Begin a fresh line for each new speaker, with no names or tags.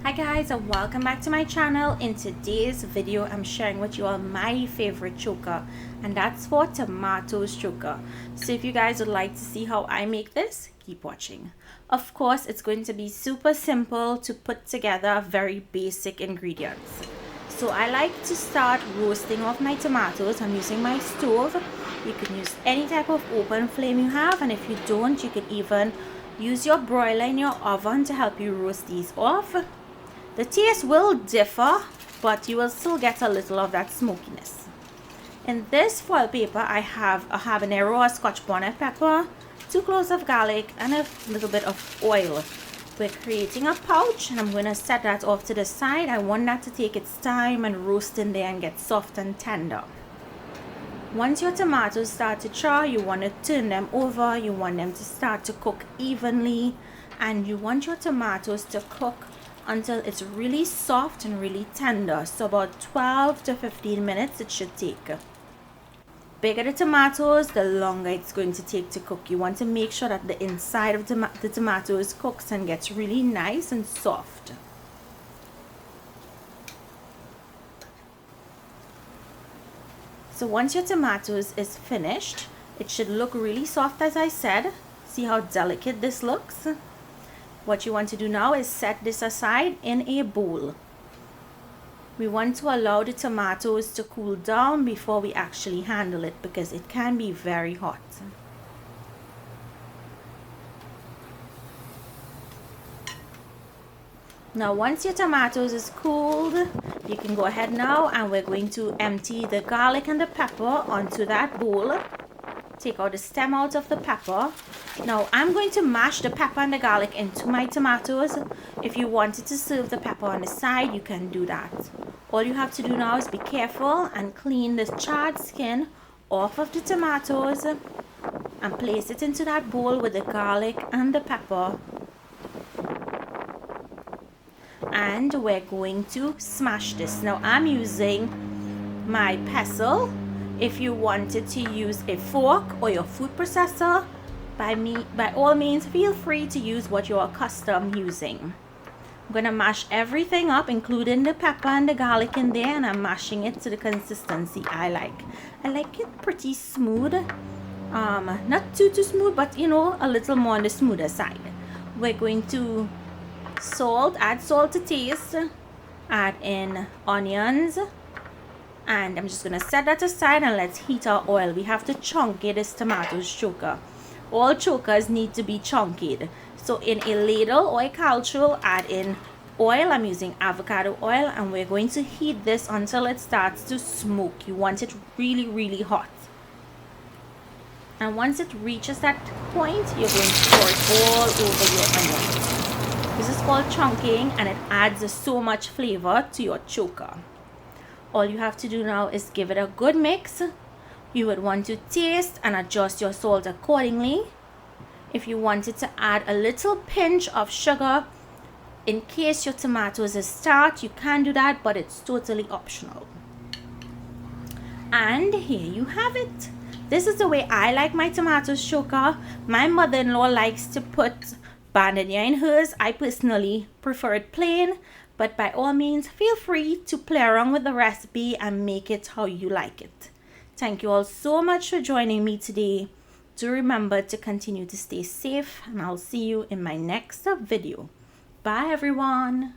Hi guys, and welcome back to my channel. In today's video I'm sharing with you all my favorite choka, and that's for tomatoes choka. So if you guys would like to see how I make this, keep watching. Of course, it's going to be super simple to put together, very basic ingredients. So I like to start roasting off my tomatoes. I'm using my stove. You can use any type of open flame you have, and if you don't, you can even use your broiler in your oven to help you roast these off. The taste will differ, but you will still get a little of that smokiness. In this foil paper, I have a habanero or scotch bonnet pepper, 2 cloves of garlic, and a little bit of oil. We're creating a pouch, and I'm going to set that off to the side. I want that to take its time and roast in there and get soft and tender. Once your tomatoes start to char, you want to turn them over. You want them to start to cook evenly, and you want your tomatoes to cook until it's really soft and really tender. So about 12 to 15 minutes it should take. Bigger the tomatoes, the longer it's going to take to cook. You want to make sure that the inside of the tomatoes cooks and gets really nice and soft. So once your tomatoes is finished, it should look really soft, as I said. See how delicate this looks? What you want to do now is set this aside in a bowl. We want to allow the tomatoes to cool down before we actually handle it, because it can be very hot. Now once your tomatoes is cooled, you can go ahead now, and we're going to empty the garlic and the pepper onto that bowl. Take out the stem out of the pepper. Now I'm going to mash the pepper and the garlic into my tomatoes. If you wanted to serve the pepper on the side, you can do that. All you have to do now is be careful and clean the charred skin off of the tomatoes and place it into that bowl with the garlic and the pepper. And we're going to smash this. Now I'm using my pestle. If you wanted to use a fork or your food processor, by all means feel free to use what you're accustomed using. I'm going to mash everything up, including the pepper and the garlic in there, and I'm mashing it to the consistency I like. I like it pretty smooth. Not too smooth, but you know, a little more on the smoother side. We're going to add salt to taste, add in onions, and I'm just going to set that aside, and let's heat our oil. We have to chunky this tomatoes choka. All chokas need to be chunkied. So in a ladle or a casserole, add in oil. I'm using avocado oil, and we're going to heat this until it starts to smoke. You want it really hot. And once it reaches that point, you're going to pour it all over your onions. This is called chunking, and it adds so much flavor to your choka. All you have to do now is give it a good mix. You would want to taste and adjust your salt accordingly. If you wanted to add a little pinch of sugar in case your tomatoes is tart, you can do that, but it's totally optional. And here you have it. This is the way I like my tomatoes choka. My mother-in-law likes to put bandania in hers. I personally prefer it plain, but by all means feel free to play around with the recipe and make it how you like it. Thank you all so much for joining me today. Do remember to continue to stay safe, and I'll see you in my next video. Bye everyone.